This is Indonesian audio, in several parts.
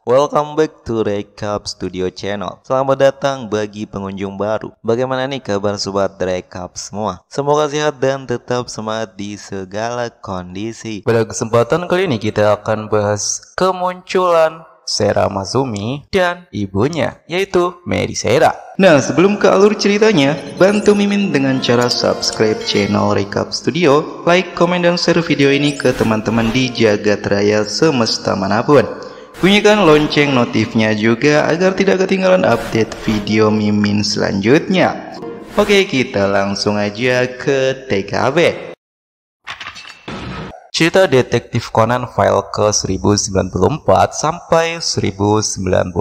Welcome back to Recap Studio Channel. Selamat datang bagi pengunjung baru. Bagaimana nih kabar sobat Recap semua? Semoga sehat dan tetap semangat di segala kondisi. Pada kesempatan kali ini kita akan bahas kemunculan Sera Masumi dan ibunya, yaitu Mary Sera. Nah, sebelum ke alur ceritanya, bantu Mimin dengan cara subscribe channel Recap Studio, like, komen, dan share video ini ke teman-teman di jagat raya semesta manapun. Bunyikan lonceng notifnya juga agar tidak ketinggalan update video Mimin selanjutnya. Oke, kita langsung aja ke TKB. Cerita Detektif Conan file ke 1094 sampai 1096.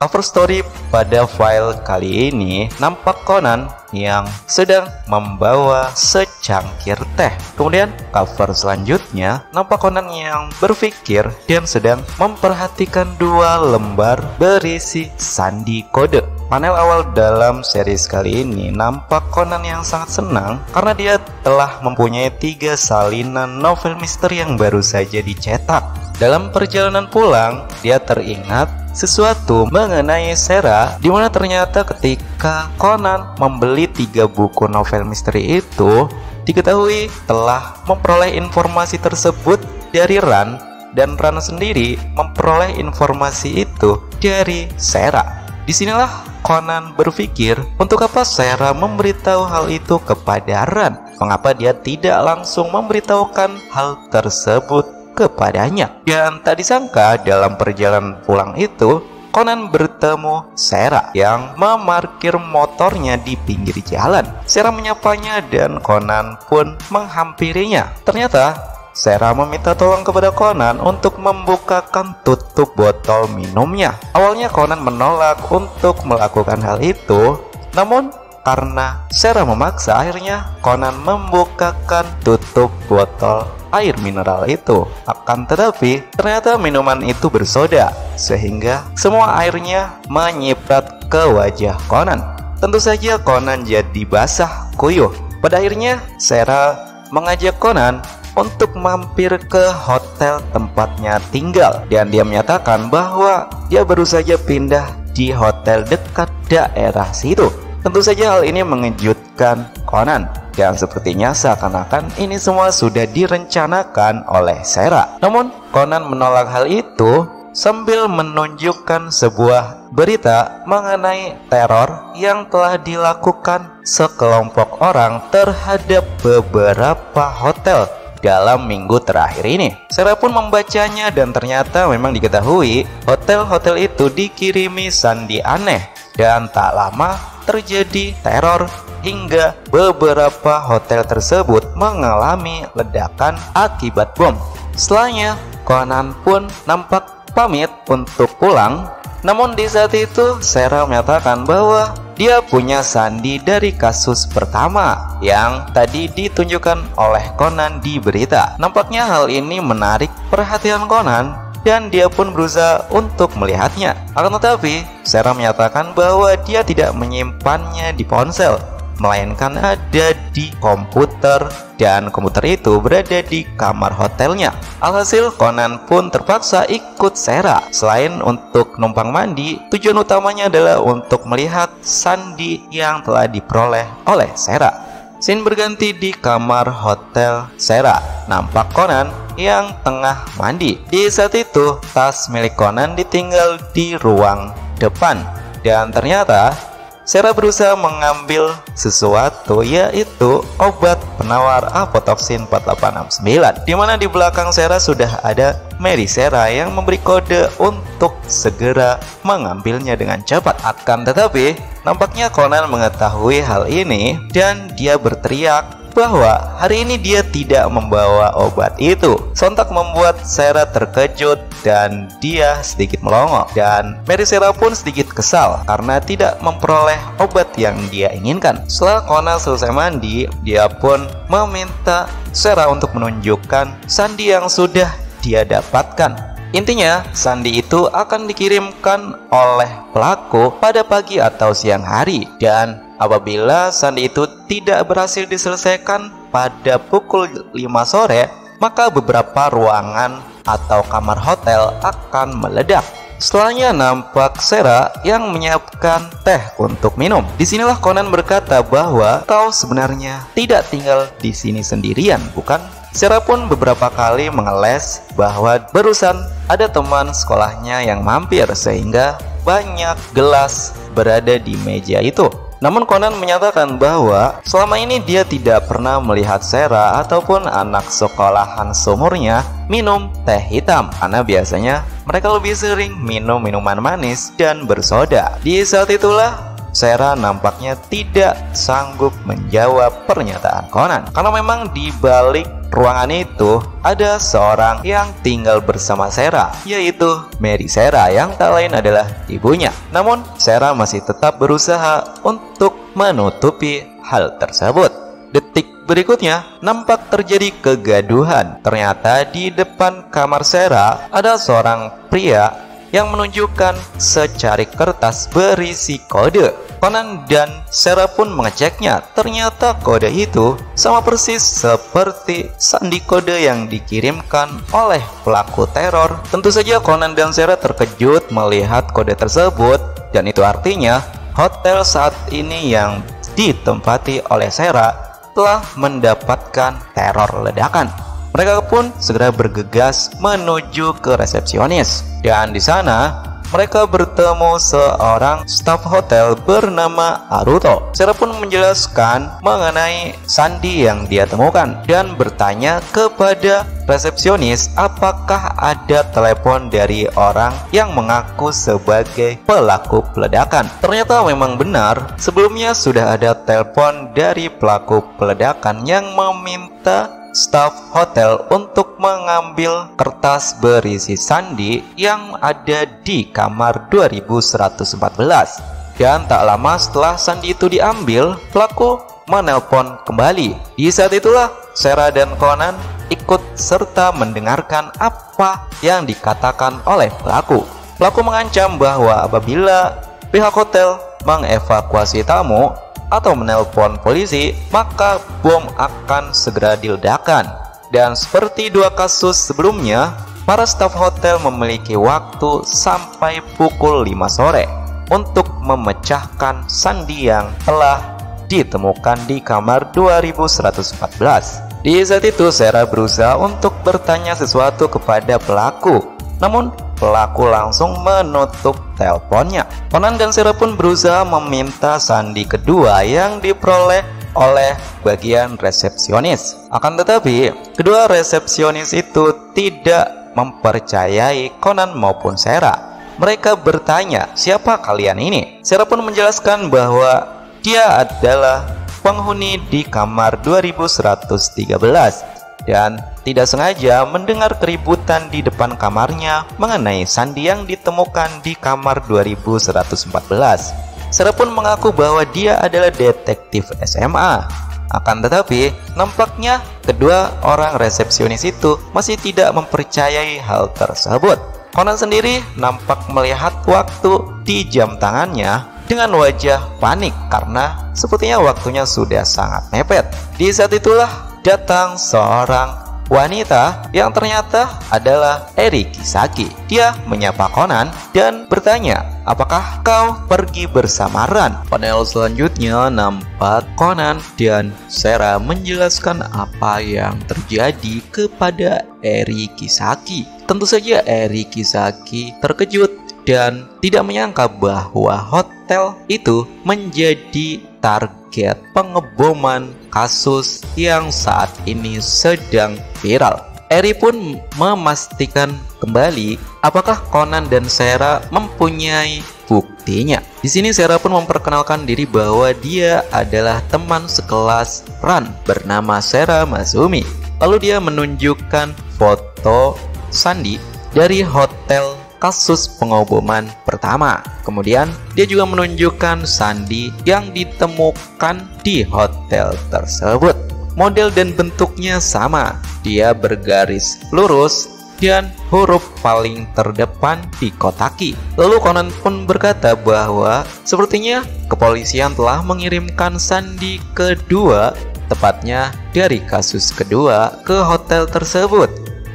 Cover story pada file kali ini nampak Conan yang sedang membawa secangkir teh. Kemudian cover selanjutnya nampak Conan yang berpikir dan sedang memperhatikan dua lembar berisi sandi kode. Panel awal dalam series kali ini nampak Conan yang sangat senang karena dia telah mempunyai 3 salinan novel misteri yang baru saja dicetak. Dalam perjalanan pulang, dia teringat sesuatu mengenai Sera, di mana ternyata ketika Conan membeli 3 buku novel misteri itu, diketahui telah memperoleh informasi tersebut dari Ran, dan Ran sendiri memperoleh informasi itu dari Sera. Disinilah Conan berpikir, untuk apa Sera memberitahu hal itu kepada Ran? Mengapa dia tidak langsung memberitahukan hal tersebut kepadanya? Dan tak disangka dalam perjalanan pulang itu, Conan bertemu Sera yang memarkir motornya di pinggir jalan. Sera menyapanya dan Conan pun menghampirinya. Ternyata Sera meminta tolong kepada Conan untuk membukakan tutup botol minumnya. Awalnya Conan menolak untuk melakukan hal itu, namun karena Sera memaksa, akhirnya Conan membukakan tutup botol air mineral itu. Akan tetapi ternyata minuman itu bersoda, sehingga semua airnya menyiprat ke wajah Conan. Tentu saja Conan jadi basah kuyup. Pada akhirnya Sera mengajak Conan untuk mampir ke hotel tempatnya tinggal, dan dia menyatakan bahwa dia baru saja pindah di hotel dekat daerah situ. Tentu saja hal ini mengejutkan Conan, dan sepertinya seakan-akan ini semua sudah direncanakan oleh Sera. Namun Conan menolak hal itu sambil menunjukkan sebuah berita mengenai teror yang telah dilakukan sekelompok orang terhadap beberapa hotel dalam minggu terakhir ini. Sera pun membacanya, dan ternyata memang diketahui hotel-hotel itu dikirimi sandi aneh, dan tak lama terjadi teror hingga beberapa hotel tersebut mengalami ledakan akibat bom. Setelahnya Conan pun nampak pamit untuk pulang, namun di saat itu Sera menyatakan bahwa dia punya sandi dari kasus pertama yang tadi ditunjukkan oleh Conan di berita. Nampaknya hal ini menarik perhatian Conan, dan dia pun berusaha untuk melihatnya. Akan tetapi Sera menyatakan bahwa dia tidak menyimpannya di ponsel, melainkan ada di komputer, dan komputer itu berada di kamar hotelnya. Alhasil Conan pun terpaksa ikut Sera. Selain untuk numpang mandi, tujuan utamanya adalah untuk melihat sandi yang telah diperoleh oleh Sera. Scene berganti di kamar hotel Sera. Nampak Conan yang tengah mandi. Di saat itu tas milik Conan ditinggal di ruang depan, dan ternyata Sera berusaha mengambil sesuatu, yaitu obat penawar aflatoxin 4869, di mana di belakang Sera sudah ada Mary Sera yang memberi kode untuk segera mengambilnya dengan cepat. Akan tetapi nampaknya Conan mengetahui hal ini, dan dia berteriak bahwa hari ini dia tidak membawa obat itu. Sontak membuat Sera terkejut dan dia sedikit melongo, dan Mary Sera pun sedikit kesal karena tidak memperoleh obat yang dia inginkan. Setelah Conan selesai mandi, dia pun meminta Sera untuk menunjukkan sandi yang sudah dia dapatkan. Intinya, sandi itu akan dikirimkan oleh pelaku pada pagi atau siang hari, dan apabila sandi itu tidak berhasil diselesaikan pada pukul 5 sore, maka beberapa ruangan atau kamar hotel akan meledak. Setelahnya nampak Sarah yang menyiapkan teh untuk minum. Disinilah Conan berkata bahwa kau sebenarnya tidak tinggal di sini sendirian, bukan? Sarah pun beberapa kali mengeles bahwa barusan ada teman sekolahnya yang mampir sehingga banyak gelas berada di meja itu. Namun Conan menyatakan bahwa selama ini dia tidak pernah melihat Sarah ataupun anak sekolahan seumurnya minum teh hitam, karena biasanya mereka lebih sering minum minuman manis dan bersoda. Di saat itulah Sarah nampaknya tidak sanggup menjawab pernyataan Conan, karena memang di balik ruangan itu ada seorang yang tinggal bersama Sarah, yaitu Mary Sarah, yang tak lain adalah ibunya. Namun Sarah masih tetap berusaha untuk menutupi hal tersebut. Detik berikutnya nampak terjadi kegaduhan. Ternyata di depan kamar Sarah ada seorang pria yang menunjukkan secari kertas berisi kode. Conan dan Sarah pun mengeceknya. Ternyata kode itu sama persis seperti sandi kode yang dikirimkan oleh pelaku teror. Tentu saja Conan dan Sarah terkejut melihat kode tersebut, dan itu artinya hotel saat ini yang ditempati oleh Sarah telah mendapatkan teror ledakan. Mereka pun segera bergegas menuju ke resepsionis, dan di sana mereka bertemu seorang staf hotel bernama Aruto. Sarah pun menjelaskan mengenai sandi yang dia temukan dan bertanya kepada resepsionis apakah ada telepon dari orang yang mengaku sebagai pelaku peledakan. Ternyata memang benar, sebelumnya sudah ada telepon dari pelaku peledakan yang meminta staf hotel untuk mengambil kertas berisi sandi yang ada di kamar 2114. Dan tak lama setelah sandi itu diambil, pelaku menelpon kembali. Di saat itulah Sarah dan Conan ikut serta mendengarkan apa yang dikatakan oleh pelaku. Pelaku mengancam bahwa apabila pihak hotel mengevakuasi tamu atau menelpon polisi, maka bom akan segera diledakkan. Dan seperti dua kasus sebelumnya, para staf hotel memiliki waktu sampai pukul 5 sore untuk memecahkan sandi yang telah ditemukan di kamar 2114. Di saat itu Sarah berusaha untuk bertanya sesuatu kepada pelaku, namun pelaku langsung menutup teleponnya. Conan dan Sarah pun berusaha meminta sandi kedua yang diperoleh oleh bagian resepsionis. Akan tetapi, kedua resepsionis itu tidak mempercayai Conan maupun Sarah. Mereka bertanya, siapa kalian ini? Sarah pun menjelaskan bahwa dia adalah penghuni di kamar 2113 dan tidak sengaja mendengar keributan di depan kamarnya mengenai sandi yang ditemukan di kamar 2114. Sarah pun mengaku bahwa dia adalah detektif SMA. Akan tetapi, nampaknya kedua orang resepsionis itu masih tidak mempercayai hal tersebut. Conan sendiri nampak melihat waktu di jam tangannya dengan wajah panik karena sepertinya waktunya sudah sangat mepet. Di saat itulah datang seorang wanita yang ternyata adalah Eri Kisaki. Dia menyapa Conan dan bertanya, apakah kau pergi bersama Ran? Panel selanjutnya nampak Conan dan Sarah menjelaskan apa yang terjadi kepada Eri Kisaki. Tentu saja Eri Kisaki terkejut dan tidak menyangka bahwa hotel itu menjadi target pengeboman kasus yang saat ini sedang viral. Eri pun memastikan kembali apakah Conan dan Sarah mempunyai buktinya. Di sini Sarah pun memperkenalkan diri bahwa dia adalah teman sekelas Ran bernama Sarah Masumi. Lalu dia menunjukkan foto sandi dari hotel kasus pengeboman pertama. Kemudian dia juga menunjukkan sandi yang ditemukan di hotel tersebut. Model dan bentuknya sama. Dia bergaris lurus dan huruf paling terdepan dikotaki. Lalu Conan pun berkata bahwa sepertinya kepolisian telah mengirimkan sandi kedua, tepatnya dari kasus kedua, ke hotel tersebut.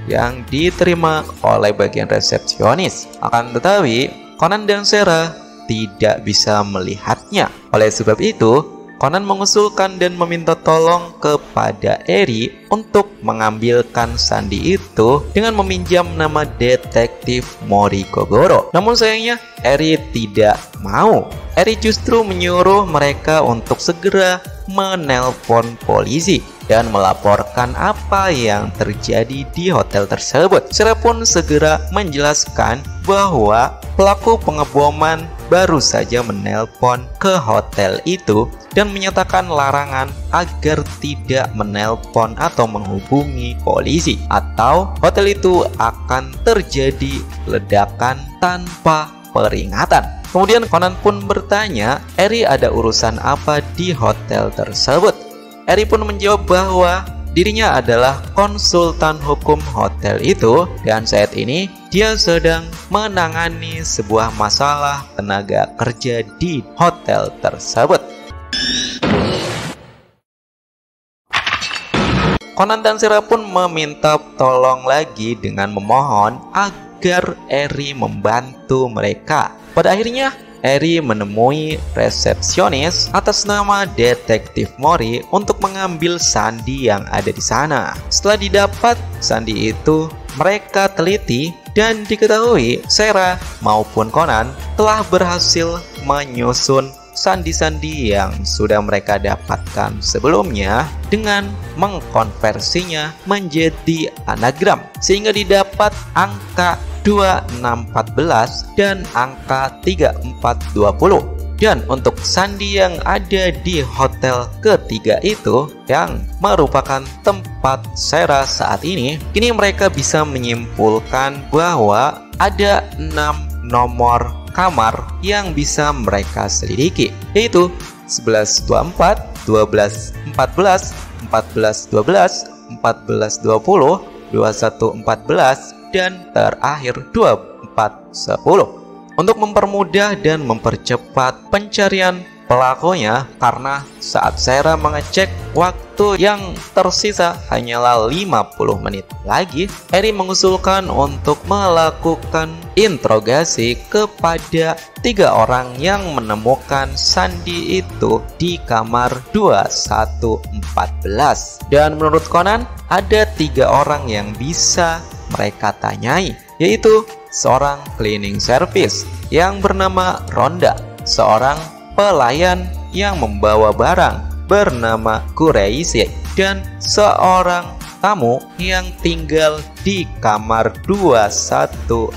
yang diterima oleh bagian resepsionis. Akan tetapi, Conan dan Sarah tidak bisa melihatnya. Oleh sebab itu, Conan mengusulkan dan meminta tolong kepada Eri untuk mengambilkan sandi itu dengan meminjam nama detektif Mori Kogoro. Namun sayangnya Eri tidak mau. Eri justru menyuruh mereka untuk segera menelpon polisi dan melaporkan apa yang terjadi di hotel tersebut. Sarah pun segera menjelaskan bahwa pelaku pengeboman baru saja menelpon ke hotel itu dan menyatakan larangan agar tidak menelpon atau menghubungi polisi, atau hotel itu akan terjadi ledakan tanpa peringatan. Kemudian Conan pun bertanya, Eri ada urusan apa di hotel tersebut? Eri pun menjawab bahwa dirinya adalah konsultan hukum hotel itu dan saat ini dia sedang menangani sebuah masalah tenaga kerja di hotel tersebut. Conan dan Sarah pun meminta tolong lagi dengan memohon agar Eri membantu mereka. Pada akhirnya Eri menemui resepsionis atas nama detektif Mori untuk mengambil sandi yang ada di sana. Setelah didapat sandi itu, mereka teliti dan diketahui Sarah maupun Conan telah berhasil menyusun sandi-sandi yang sudah mereka dapatkan sebelumnya dengan mengkonversinya menjadi anagram sehingga didapat angka 2614 dan angka 3420. Dan untuk sandi yang ada di hotel ketiga itu yang merupakan tempat Sarah saat ini, kini mereka bisa menyimpulkan bahwa ada 6 nomor kamar yang bisa mereka selidiki, yaitu 1124, 1214, 1412, 1420, 2114, dan terakhir 2410. Untuk mempermudah dan mempercepat pencarian pelakunya, karena saat Sarah mengecek waktu yang tersisa hanyalah 50 menit lagi, Eri mengusulkan untuk melakukan interogasi kepada 3 orang yang menemukan sandi itu di kamar 2114. Dan menurut Conan, ada 3 orang yang bisa mereka tanyai, yaitu seorang cleaning service yang bernama Ronda, seorang pelayan yang membawa barang bernama Kureisi, dan seorang tamu yang tinggal di kamar 2114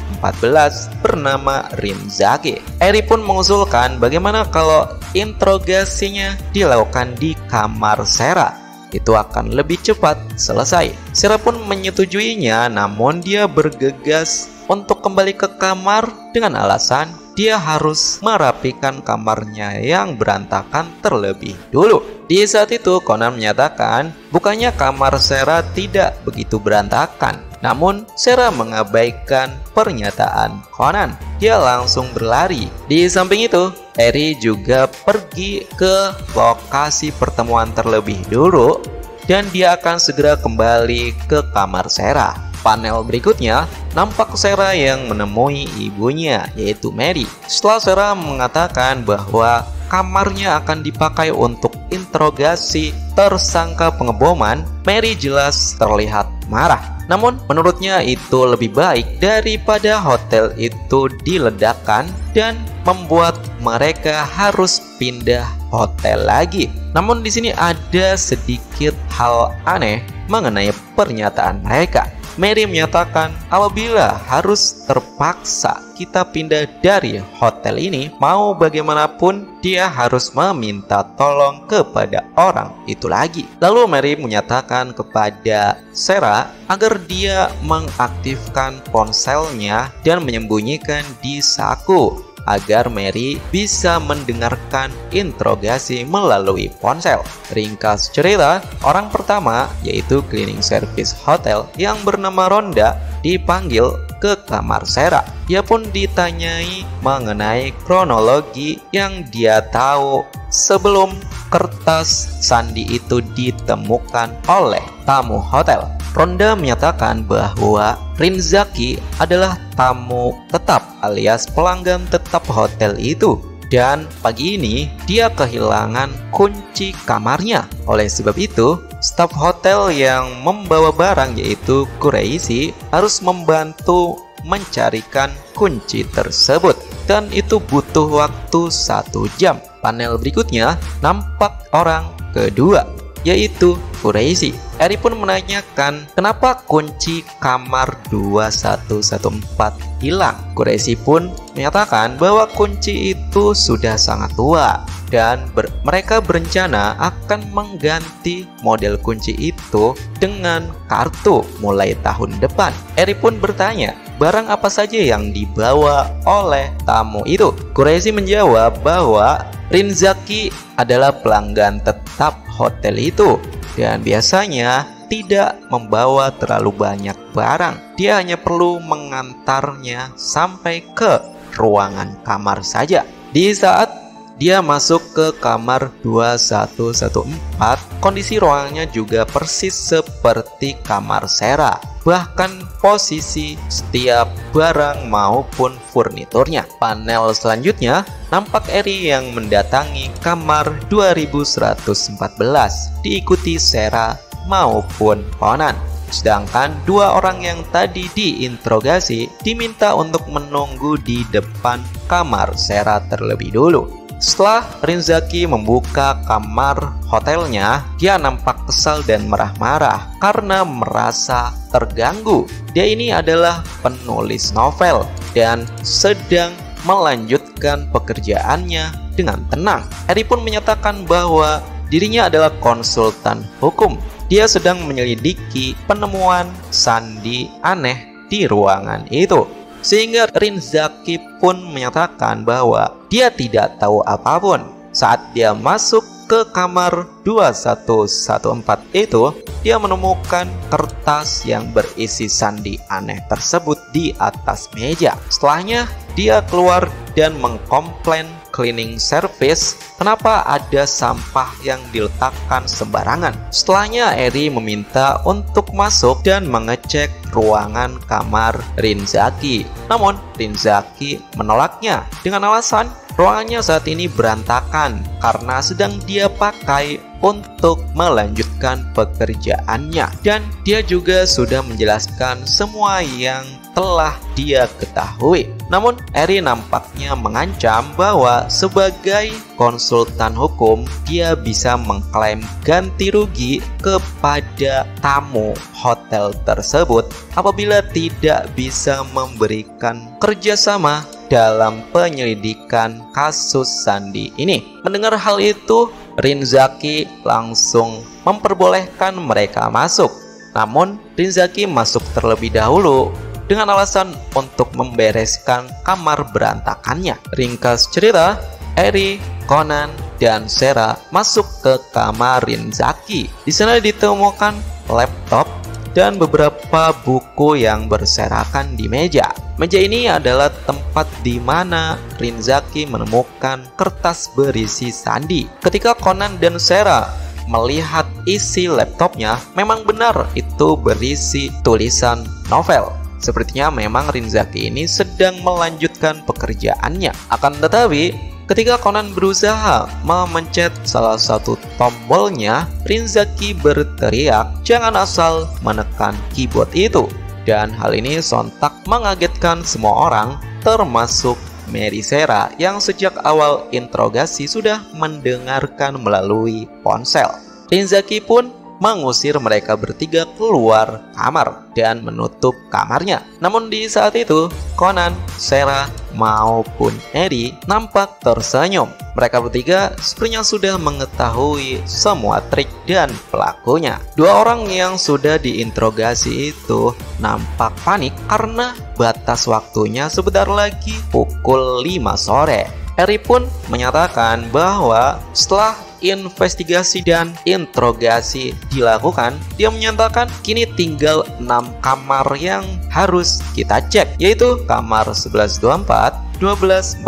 bernama Rinzage. Eri pun mengusulkan bagaimana kalau interogasinya dilakukan di kamar Sarah. Itu akan lebih cepat selesai. Sarah pun menyetujuinya, namun dia bergegas untuk kembali ke kamar dengan alasan dia harus merapikan kamarnya yang berantakan terlebih dulu. Di saat itu Conan menyatakan bukannya kamar Sarah tidak begitu berantakan, namun Sarah mengabaikan pernyataan Conan. Dia langsung berlari. Di samping itu, Eri juga pergi ke lokasi pertemuan terlebih dulu dan dia akan segera kembali ke kamar Sarah. Panel berikutnya nampak Sarah yang menemui ibunya, yaitu Mary. Setelah Sarah mengatakan bahwa kamarnya akan dipakai untuk interogasi tersangka pengeboman, Mary jelas terlihat marah. Namun menurutnya itu lebih baik daripada hotel itu diledakkan dan membuat mereka harus pindah hotel lagi. Namun di sini ada sedikit hal aneh mengenai pernyataan mereka. Mary menyatakan apabila harus terpaksa kita pindah dari hotel ini, mau bagaimanapun dia harus meminta tolong kepada orang itu lagi. Lalu Mary menyatakan kepada Sarah agar dia mengaktifkan ponselnya dan menyembunyikan di saku agar Mary bisa mendengarkan interogasi melalui ponsel. Ringkas cerita, orang pertama yaitu cleaning service hotel yang bernama Ronda dipanggil ke kamar Sarah. Dia pun ditanyai mengenai kronologi yang dia tahu sebelum kertas sandi itu ditemukan oleh tamu hotel. Ronda menyatakan bahwa Rinzaki adalah tamu tetap alias pelanggan tetap hotel itu. Dan pagi ini dia kehilangan kunci kamarnya. Oleh sebab itu, staf hotel yang membawa barang yaitu Quraisy harus membantu mencarikan kunci tersebut. Dan itu butuh waktu 1 jam. Panel berikutnya nampak orang kedua, yaitu Quraisy. Eri pun menanyakan kenapa kunci kamar 2114 hilang. Quraisy pun menyatakan bahwa kunci itu sudah sangat tua dan mereka berencana akan mengganti model kunci itu dengan kartu mulai tahun depan. Eri pun bertanya barang apa saja yang dibawa oleh tamu itu. Quraisy menjawab bahwa Rinzaki adalah pelanggan tetap hotel itu dan biasanya tidak membawa terlalu banyak barang. Dia hanya perlu mengantarnya sampai ke ruangan kamar saja. Di saat dia masuk ke kamar 2114, kondisi ruangannya juga persis seperti kamar Sera. Bahkan posisi setiap barang maupun furniturnya. Panel selanjutnya nampak Eri yang mendatangi kamar 2114 diikuti Sera maupun Conan. Sedangkan 2 orang yang tadi diinterogasi diminta untuk menunggu di depan kamar Sera terlebih dulu. Setelah Rinzaki membuka kamar hotelnya, dia nampak kesal dan marah-marah karena merasa terganggu. Dia ini adalah penulis novel dan sedang melanjutkan pekerjaannya dengan tenang. Eri pun menyatakan bahwa dirinya adalah konsultan hukum. Dia sedang menyelidiki penemuan sandi aneh di ruangan itu. Sehingga Rinzaki pun menyatakan bahwa dia tidak tahu apapun. Saat dia masuk ke kamar 2114 itu, dia menemukan kertas yang berisi sandi aneh tersebut di atas meja. Setelahnya, dia keluar dan mengkomplain cleaning service kenapa ada sampah yang diletakkan sembarangan. Setelahnya, Eri meminta untuk masuk dan mengecek ruangan kamar Rinzaki. Namun, Rinzaki menolaknya dengan alasan ruangannya saat ini berantakan karena sedang dia pakai untuk melanjutkan pekerjaannya. Dan dia juga sudah menjelaskan semua yang telah dia ketahui. Namun Eri nampaknya mengancam bahwa sebagai konsultan hukum dia bisa mengklaim ganti rugi kepada tamu hotel tersebut apabila tidak bisa memberikan kerjasama dalam penyelidikan kasus sandi ini. Mendengar hal itu, Rinzaki langsung memperbolehkan mereka masuk. Namun Rinzaki masuk terlebih dahulu dengan alasan untuk membereskan kamar berantakannya. Ringkas cerita, Eri, Conan, dan Sera masuk ke kamar Rinzaki. Di sana ditemukan laptop dan beberapa buku yang berserakan di meja. Meja ini adalah tempat di mana Rinzaki menemukan kertas berisi sandi. Ketika Conan dan Sera melihat isi laptopnya, memang benar itu berisi tulisan novel. Sepertinya memang Rinzaki ini sedang melanjutkan pekerjaannya. Akan tetapi, ketika Conan berusaha memencet salah satu tombolnya, Rinzaki berteriak, "Jangan asal menekan keyboard itu." Dan hal ini sontak mengagetkan semua orang, termasuk Mary Sera yang sejak awal interogasi sudah mendengarkan melalui ponsel. Rinzaki pun mengusir mereka bertiga keluar kamar dan menutup kamarnya. Namun di saat itu, Conan, Sera, maupun Eri nampak tersenyum. Mereka bertiga sepertinya sudah mengetahui semua trik dan pelakunya. 2 orang yang sudah diinterogasi itu nampak panik karena batas waktunya sebentar lagi pukul 5 sore. Eri pun menyatakan bahwa setelah investigasi dan interogasi dilakukan, dia menyatakan kini tinggal 6 kamar yang harus kita cek, yaitu kamar 1124, 1214,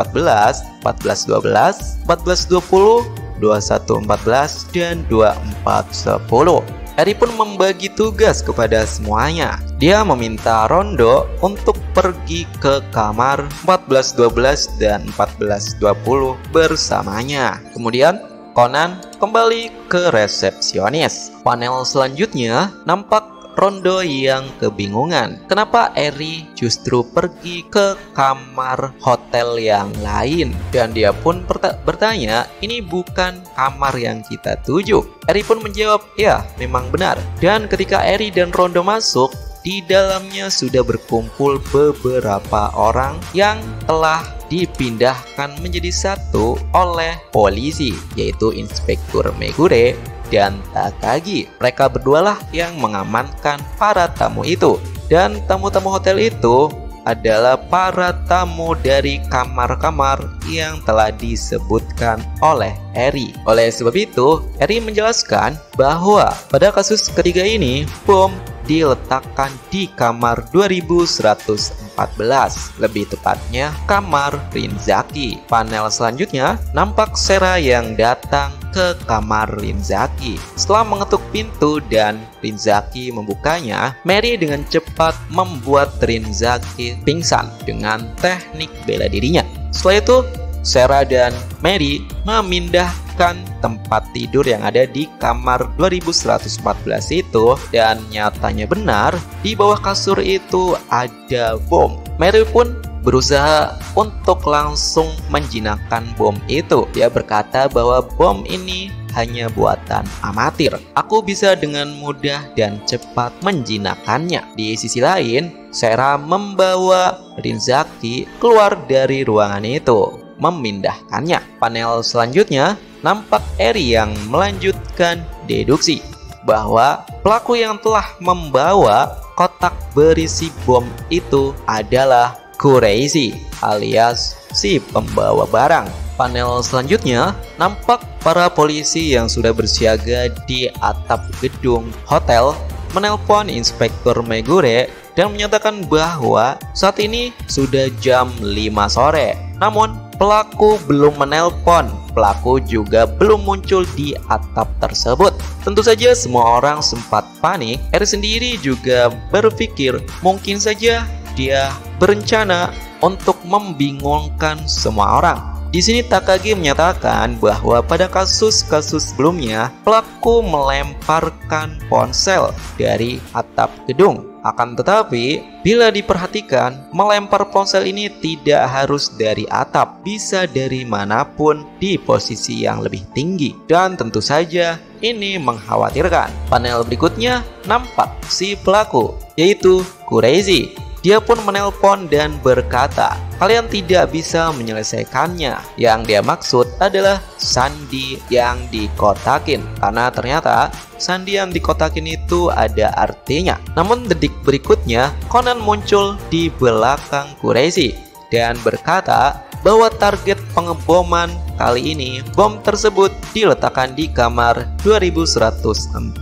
1412, 1420, 2114, dan 2410. Eri pun membagi tugas kepada semuanya. Dia meminta Rondo untuk pergi ke kamar 1412 dan 1420 bersamanya. Kemudian Conan kembali ke resepsionis. Panel selanjutnya nampak Rondo yang kebingungan. Kenapa Eri justru pergi ke kamar hotel yang lain? Dan dia pun bertanya, ini bukan kamar yang kita tuju. Eri pun menjawab, ya memang benar. Dan ketika Eri dan Rondo masuk, di dalamnya sudah berkumpul beberapa orang yang telah dipindahkan menjadi satu oleh polisi, yaitu Inspektur Megure dan Takagi. Mereka berdualah yang mengamankan para tamu itu. Dan tamu-tamu hotel itu adalah para tamu dari kamar-kamar yang telah disebutkan oleh Eri. Oleh sebab itu, Eri menjelaskan bahwa pada kasus ketiga ini, bom diletakkan di kamar 2114, lebih tepatnya kamar Rinzaki. Panel selanjutnya nampak Sera yang datang ke kamar Rinzaki. Setelah mengetuk pintu dan Rinzaki membukanya, Mary dengan cepat membuat Rinzaki pingsan dengan teknik bela dirinya. Setelah itu, Sera dan Mary memindahkan tempat tidur yang ada di kamar 2114 itu, dan nyatanya benar, di bawah kasur itu ada bom. Mary pun berusaha untuk langsung menjinakkan bom itu. Dia berkata bahwa bom ini hanya buatan amatir. Aku bisa dengan mudah dan cepat menjinakkannya. Di sisi lain, Sera membawa Rinzaki keluar dari ruangan itu, memindahkannya. Panel selanjutnya nampak Eri yang melanjutkan deduksi bahwa pelaku yang telah membawa kotak berisi bom itu adalah Kureshi alias si pembawa barang. Panel selanjutnya nampak para polisi yang sudah bersiaga di atap gedung hotel menelpon Inspektur Megure dan menyatakan bahwa saat ini sudah jam 5 sore. Namun pelaku belum menelpon. Pelaku juga belum muncul di atap tersebut. Tentu saja semua orang sempat panik. Eri sendiri juga berpikir mungkin saja dia berencana untuk membingungkan semua orang. Di sini Takagi menyatakan bahwa pada kasus-kasus sebelumnya pelaku melemparkan ponsel dari atap gedung. Akan tetapi, bila diperhatikan, melempar ponsel ini tidak harus dari atap, bisa dari manapun di posisi yang lebih tinggi. Dan tentu saja ini mengkhawatirkan. Panel berikutnya nampak si pelaku, yaitu Kureshi. Dia pun menelpon dan berkata, kalian tidak bisa menyelesaikannya. Yang dia maksud adalah sandi yang dikotakin, karena ternyata sandi yang dikotakin itu ada artinya. Namun detik berikutnya, Conan muncul di belakang Kureshi dan berkata bahwa target pengeboman kali ini, bom tersebut diletakkan di kamar 2114.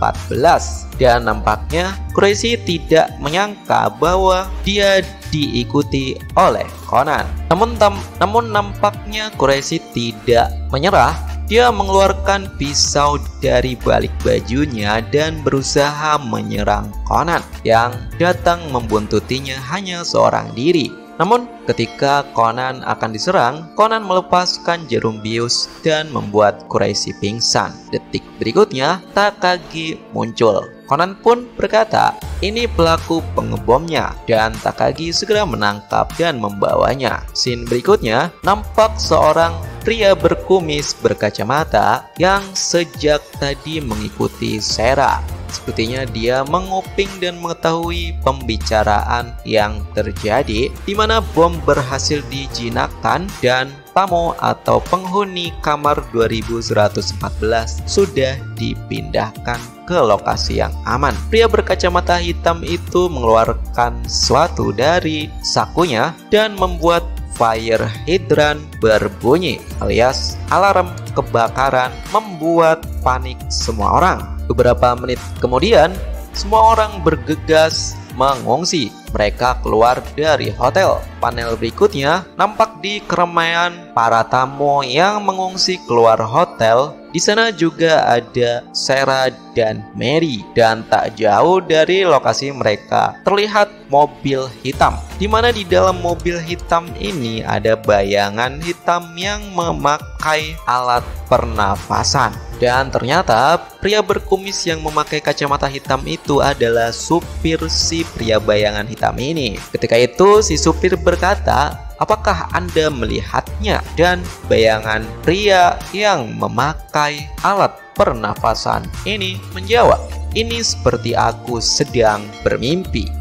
Dan nampaknya Kureshi tidak menyangka bahwa dia diikuti oleh Conan. Namun nampaknya Kureshi tidak menyerah. Dia mengeluarkan pisau dari balik bajunya dan berusaha menyerang Conan yang datang membuntutinya hanya seorang diri. Namun ketika Conan akan diserang, Conan melepaskan jarum bius dan membuat Kureshi pingsan. Detik berikutnya, Takagi muncul. Conan pun berkata, ini pelaku pengebomnya, dan Takagi segera menangkap dan membawanya. Scene berikutnya, nampak seorang pria berkumis berkacamata yang sejak tadi mengikuti Sera. Sepertinya dia menguping dan mengetahui pembicaraan yang terjadi, di mana bom berhasil dijinakkan dan tamu atau penghuni kamar 2114 sudah dipindahkan ke lokasi yang aman. Pria berkacamata hitam itu mengeluarkan sesuatu dari sakunya dan membuat fire hydrant berbunyi, alias alarm kebakaran, membuat panik semua orang. Beberapa menit kemudian, semua orang bergegas mengungsi. Mereka keluar dari hotel. Panel berikutnya nampak di keramaian para tamu yang mengungsi keluar hotel Di sana juga ada Sarah dan Mary, dan tak jauh dari lokasi mereka terlihat mobil hitam, di mana di dalam mobil hitam ini ada bayangan hitam yang memakai alat pernafasan. Dan ternyata pria berkumis yang memakai kacamata hitam itu adalah supir si pria bayangan hitam ini. Ketika itu si supir berkata, "Apakah Anda melihatnya?" Dan bayangan pria yang memakai alat pernafasan ini menjawab, "Ini seperti aku sedang bermimpi."